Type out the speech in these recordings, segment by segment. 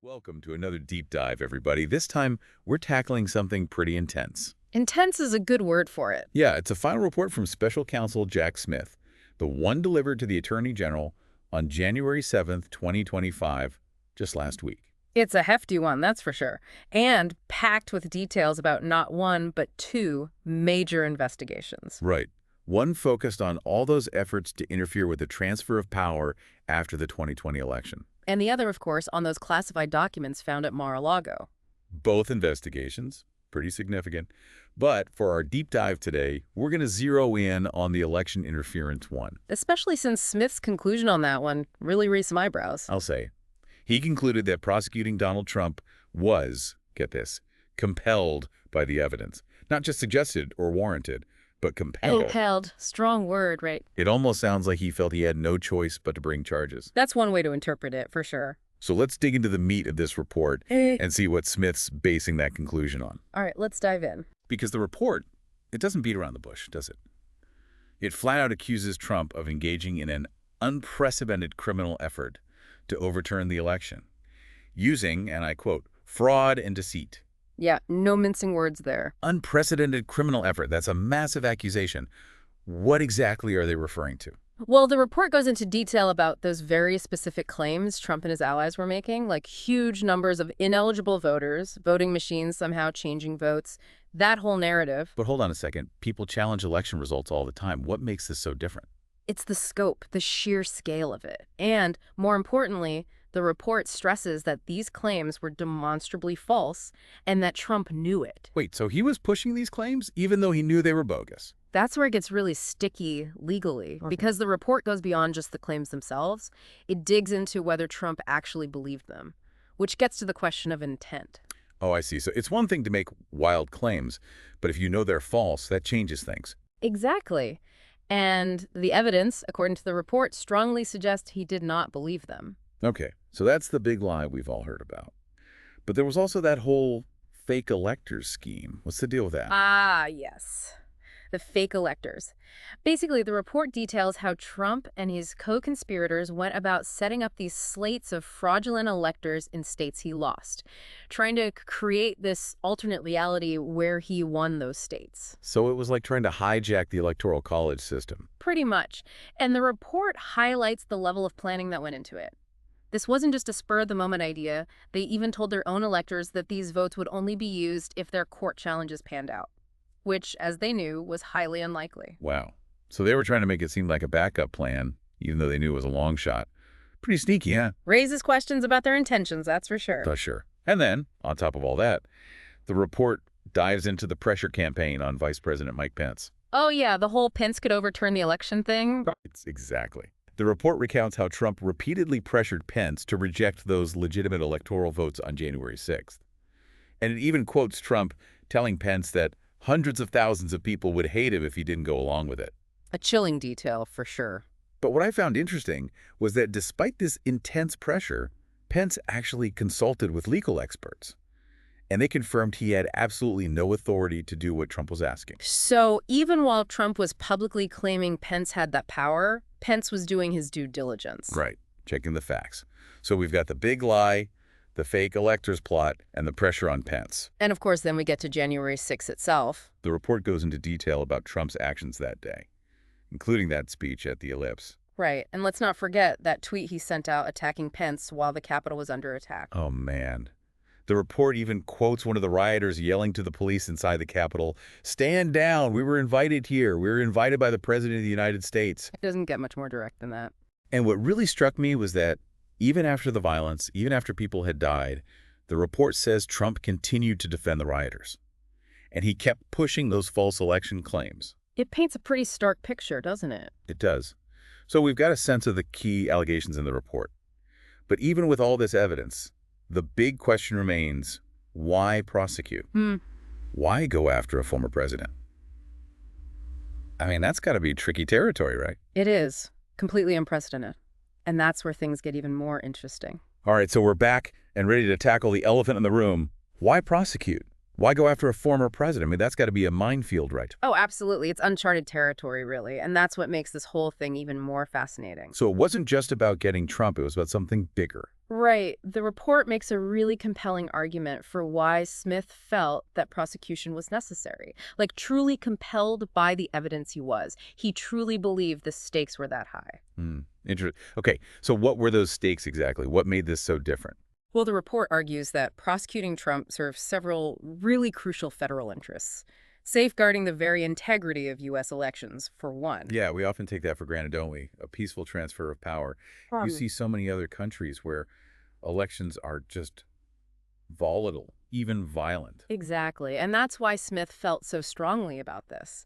Welcome to another deep dive, everybody. This time, we're tackling something pretty intense. Intense is a good word for it. Yeah, it's a final report from Special Counsel Jack Smith, the one delivered to the Attorney General on January 7th, 2025, just last week. It's a hefty one, that's for sure, and packed with details about not one, but two major investigations. Right. One focused on all those efforts to interfere with the transfer of power after the 2020 election. And the other, of course, on those classified documents found at Mar-a-Lago. Both investigations, pretty significant. But for our deep dive today, we're going to zero in on the election interference one. Especially since Smith's conclusion on that one really raised some eyebrows. I'll say. He concluded that prosecuting Donald Trump was, get this, compelled by the evidence. Not just suggested or warranted, but compelled. Compelled. Strong word, right? It almost sounds like he felt he had no choice but to bring charges. That's one way to interpret it, for sure. So let's dig into the meat of this report and see what Smith's basing that conclusion on. All right, let's dive in. Because the report, it doesn't beat around the bush, does it? It flat out accuses Trump of engaging in an unprecedented criminal effort to overturn the election, using, and I quote, fraud and deceit. Yeah, no mincing words there. Unprecedented criminal effort. That's a massive accusation. What exactly are they referring to? Well, the report goes into detail about those very specific claims Trump and his allies were making, like huge numbers of ineligible voters, voting machines somehow changing votes, that whole narrative. But hold on a second. People challenge election results all the time. What makes this so different? It's the scope, the sheer scale of it. And, more importantly, the report stresses that these claims were demonstrably false and that Trump knew it. Wait, so he was pushing these claims even though he knew they were bogus? That's where it gets really sticky legally, because the report goes beyond just the claims themselves. It digs into whether Trump actually believed them, which gets to the question of intent. Oh, I see. So it's one thing to make wild claims, but if you know they're false, that changes things. Exactly. And the evidence, according to the report, strongly suggests he did not believe them. Okay, so that's the big lie we've all heard about. But there was also that whole fake electors scheme. What's the deal with that? Ah, yes. The fake electors. Basically, the report details how Trump and his co-conspirators went about setting up these slates of fraudulent electors in states he lost, trying to create this alternate reality where he won those states. So it was like trying to hijack the Electoral College system. Pretty much. And the report highlights the level of planning that went into it. This wasn't just a spur-of-the-moment idea. They even told their own electors that these votes would only be used if their court challenges panned out, which, as they knew, was highly unlikely. Wow. So they were trying to make it seem like a backup plan, even though they knew it was a long shot. Pretty sneaky, huh? Raises questions about their intentions, that's for sure. Sure. And then, on top of all that, the report dives into the pressure campaign on Vice President Mike Pence. Oh yeah, the whole Pence could overturn the election thing? Exactly. The report recounts how Trump repeatedly pressured Pence to reject those legitimate electoral votes on January 6th. And it even quotes Trump telling Pence that hundreds of thousands of people would hate him if he didn't go along with it. A chilling detail, for sure. But what I found interesting was that despite this intense pressure, Pence actually consulted with legal experts. And they confirmed he had absolutely no authority to do what Trump was asking. So even while Trump was publicly claiming Pence had that power, Pence was doing his due diligence. Right, checking the facts. So we've got the big lie, the fake electors plot, and the pressure on Pence. And of course, then we get to January 6th itself. The report goes into detail about Trump's actions that day, including that speech at the Ellipse. Right, and let's not forget that tweet he sent out attacking Pence while the Capitol was under attack. Oh, man. The report even quotes one of the rioters yelling to the police inside the Capitol, "Stand down, we were invited here. We were invited by the President of the United States." It doesn't get much more direct than that. And what really struck me was that even after the violence, even after people had died, the report says Trump continued to defend the rioters. And he kept pushing those false election claims. It paints a pretty stark picture, doesn't it? It does. So we've got a sense of the key allegations in the report. But even with all this evidence, the big question remains, why prosecute? Why go after a former president? I mean, that's got to be tricky territory, right? It is. Completely unprecedented. And that's where things get even more interesting. All right, so we're back and ready to tackle the elephant in the room. Why prosecute? Why go after a former president? I mean, that's got to be a minefield, right? Oh, absolutely. It's uncharted territory, really. And that's what makes this whole thing even more fascinating. So it wasn't just about getting Trump. It was about something bigger. Right. The report makes a really compelling argument for why Smith felt that prosecution was necessary. Like, truly compelled by the evidence he was. He truly believed the stakes were that high. Hmm. Interesting. Okay, so what were those stakes exactly? What made this so different? Well, the report argues that prosecuting Trump serves several really crucial federal interests. Safeguarding the very integrity of U.S. elections, for one. Yeah, we often take that for granted, don't we? A peaceful transfer of power. You see so many other countries where elections are just volatile, even violent. Exactly. And that's why Smith felt so strongly about this.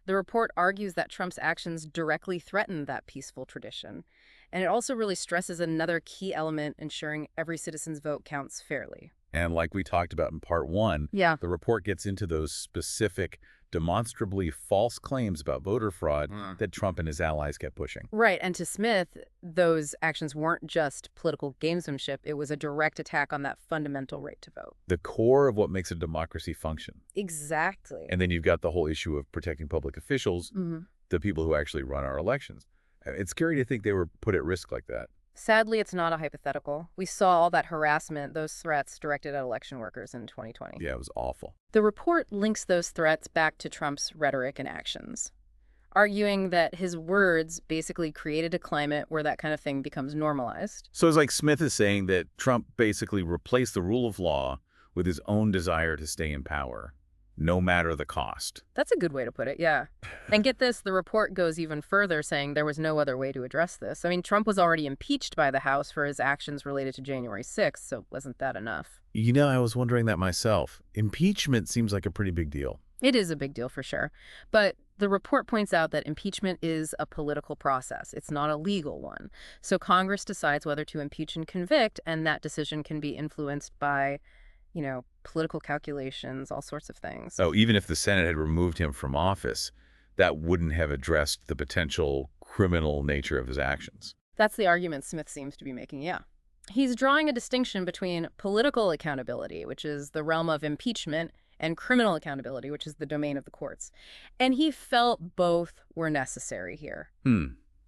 The report argues that Trump's actions directly threaten that peaceful tradition. And it also really stresses another key element, ensuring every citizen's vote counts fairly. And like we talked about in part one, Yeah. the report gets into those specific, demonstrably false claims about voter fraud that Trump and his allies kept pushing. Right. And to Smith, those actions weren't just political gamesmanship. It was a direct attack on that fundamental right to vote. The core of what makes a democracy function. Exactly. And then you've got the whole issue of protecting public officials, hmm the people who actually run our elections. It's scary to think they were put at risk like that. Sadly, it's not a hypothetical. We saw all that harassment, those threats directed at election workers in 2020. Yeah, it was awful. The report links those threats back to Trump's rhetoric and actions, arguing that his words basically created a climate where that kind of thing becomes normalized. So it's like Smith is saying that Trump basically replaced the rule of law with his own desire to stay in power, no matter the cost. That's a good way to put it, yeah. And get this, the report goes even further, saying there was no other way to address this. I mean, Trump was already impeached by the House for his actions related to January 6th, so wasn't that enough? You know, I was wondering that myself. Impeachment seems like a pretty big deal. It is a big deal for sure. But the report points out that impeachment is a political process. It's not a legal one. So Congress decides whether to impeach and convict, and that decision can be influenced by, political calculations, all sorts of things. Oh, even if the Senate had removed him from office, that wouldn't have addressed the potential criminal nature of his actions. That's the argument Smith seems to be making, yeah. He's drawing a distinction between political accountability, which is the realm of impeachment, and criminal accountability, which is the domain of the courts. And he felt both were necessary here.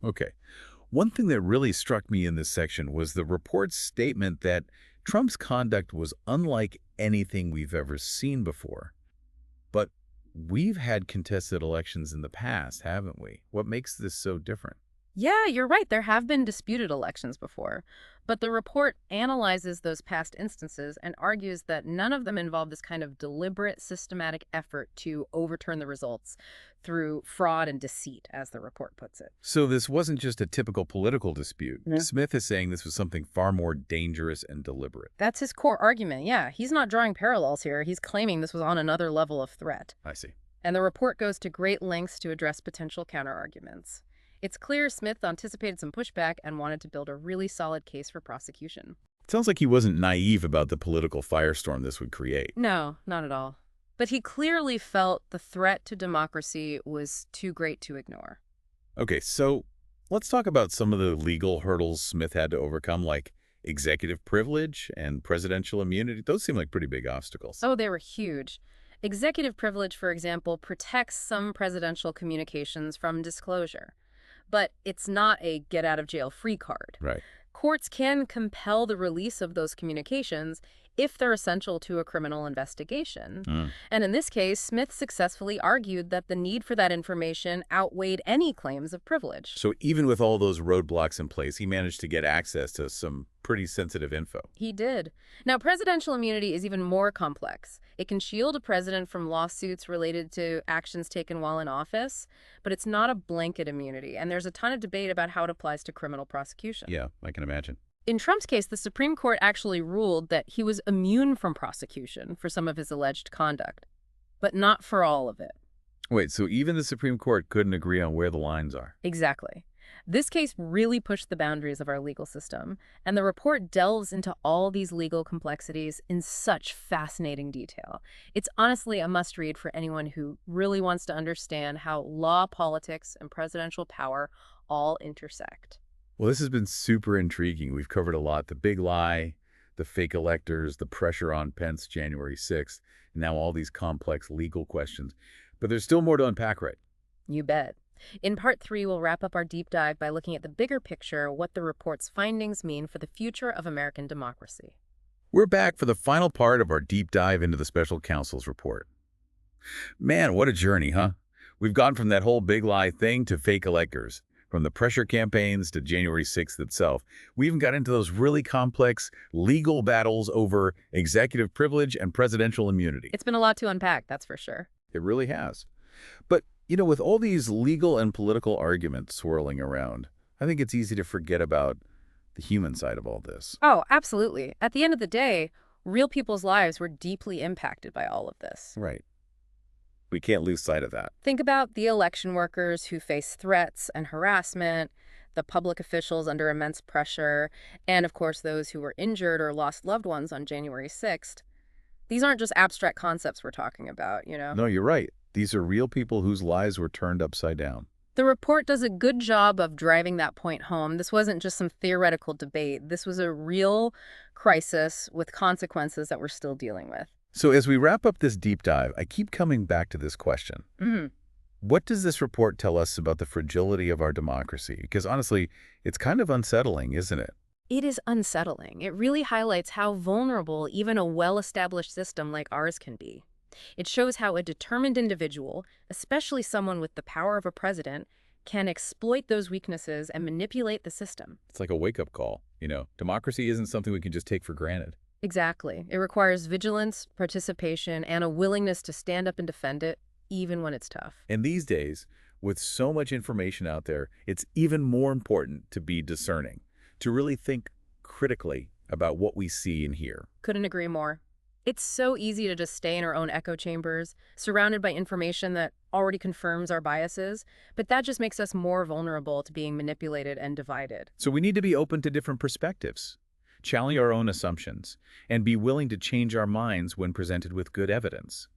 Okay. One thing that really struck me in this section was the report's statement that Trump's conduct was unlike anything we've ever seen before. But we've had contested elections in the past, haven't we? What makes this so different? Yeah, you're right. There have been disputed elections before. But the report analyzes those past instances and argues that none of them involve this kind of deliberate, systematic effort to overturn the results through fraud and deceit, as the report puts it. So this wasn't just a typical political dispute. No. Smith is saying this was something far more dangerous and deliberate. That's his core argument, yeah. He's not drawing parallels here. He's claiming this was on another level of threat. I see. And the report goes to great lengths to address potential counterarguments. It's clear Smith anticipated some pushback and wanted to build a really solid case for prosecution. It sounds like he wasn't naive about the political firestorm this would create. No, not at all. But he clearly felt the threat to democracy was too great to ignore. Okay, so let's talk about some of the legal hurdles Smith had to overcome, like executive privilege and presidential immunity. Those seem like pretty big obstacles. Oh, they were huge. Executive privilege, for example, protects some presidential communications from disclosure. But it's not a get-out-of-jail-free card. Right. Courts can compel the release of those communications if they're essential to a criminal investigation. And in this case, Smith successfully argued that the need for that information outweighed any claims of privilege. So even with all those roadblocks in place, he managed to get access to some pretty sensitive info. He did. Now, presidential immunity is even more complex. It can shield a president from lawsuits related to actions taken while in office, but it's not a blanket immunity, and there's a ton of debate about how it applies to criminal prosecution. Yeah, I can imagine. In Trump's case, the Supreme Court actually ruled that he was immune from prosecution for some of his alleged conduct, but not for all of it. Wait, so even the Supreme Court couldn't agree on where the lines are? Exactly. This case really pushed the boundaries of our legal system, and the report delves into all these legal complexities in such fascinating detail. It's honestly a must-read for anyone who really wants to understand how law, politics, and presidential power all intersect. Well, this has been super intriguing. We've covered a lot. The big lie, the fake electors, the pressure on Pence January 6th, and now all these complex legal questions. But there's still more to unpack, right? You bet. In part 3, we'll wrap up our deep dive by looking at the bigger picture, what the report's findings mean for the future of American democracy. We're back for the final part of our deep dive into the special counsel's report. Man, what a journey, huh? We've gone from that whole big lie thing to fake electors, from the pressure campaigns to January 6th itself. We even got into those really complex legal battles over executive privilege and presidential immunity. It's been a lot to unpack, that's for sure. It really has. But, with all these legal and political arguments swirling around, I think it's easy to forget about the human side of all this. Oh, absolutely. At the end of the day, real people's lives were deeply impacted by all of this. Right. We can't lose sight of that. Think about the election workers who face threats and harassment, the public officials under immense pressure, and of course those who were injured or lost loved ones on January 6th. These aren't just abstract concepts we're talking about. No, you're right. These are real people whose lives were turned upside down. The report does a good job of driving that point home. This wasn't just some theoretical debate. This was a real crisis with consequences that we're still dealing with. So as we wrap up this deep dive, I keep coming back to this question. What does this report tell us about the fragility of our democracy? Because honestly, it's kind of unsettling, isn't it? It is unsettling. It really highlights how vulnerable even a well-established system like ours can be. It shows how a determined individual, especially someone with the power of a president, can exploit those weaknesses and manipulate the system. It's like a wake-up call. Democracy isn't something we can just take for granted. Exactly. It requires vigilance, participation, and a willingness to stand up and defend it, even when it's tough. And these days, with so much information out there, it's even more important to be discerning, to really think critically about what we see and hear. Couldn't agree more. It's so easy to just stay in our own echo chambers, surrounded by information that already confirms our biases, but that just makes us more vulnerable to being manipulated and divided. So we need to be open to different perspectives, challenge our own assumptions, and be willing to change our minds when presented with good evidence.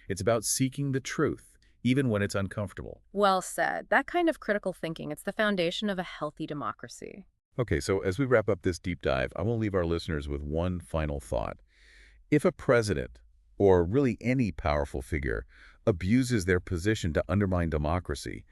It's about seeking the truth, even when it's uncomfortable. Well said. That kind of critical thinking, it's the foundation of a healthy democracy. Okay, so as we wrap up this deep dive, I will leave our listeners with one final thought. If a president, or really any powerful figure, abuses their position to undermine democracy,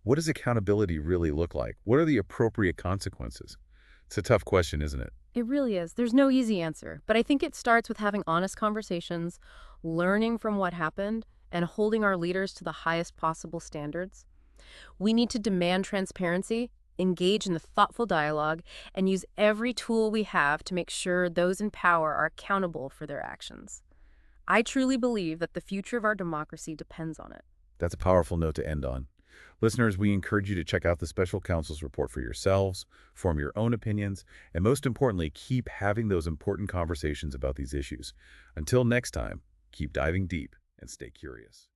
what does accountability really look like? What are the appropriate consequences? It's a tough question, isn't it? It really is. There's no easy answer, but I think it starts with having honest conversations, learning from what happened, and holding our leaders to the highest possible standards. We need to demand transparency, engage in the thoughtful dialogue, and use every tool we have to make sure those in power are accountable for their actions. I truly believe that the future of our democracy depends on it. That's a powerful note to end on. Listeners, we encourage you to check out the Special Counsel's report for yourselves, form your own opinions, and most importantly, keep having those important conversations about these issues. Until next time, keep diving deep and stay curious.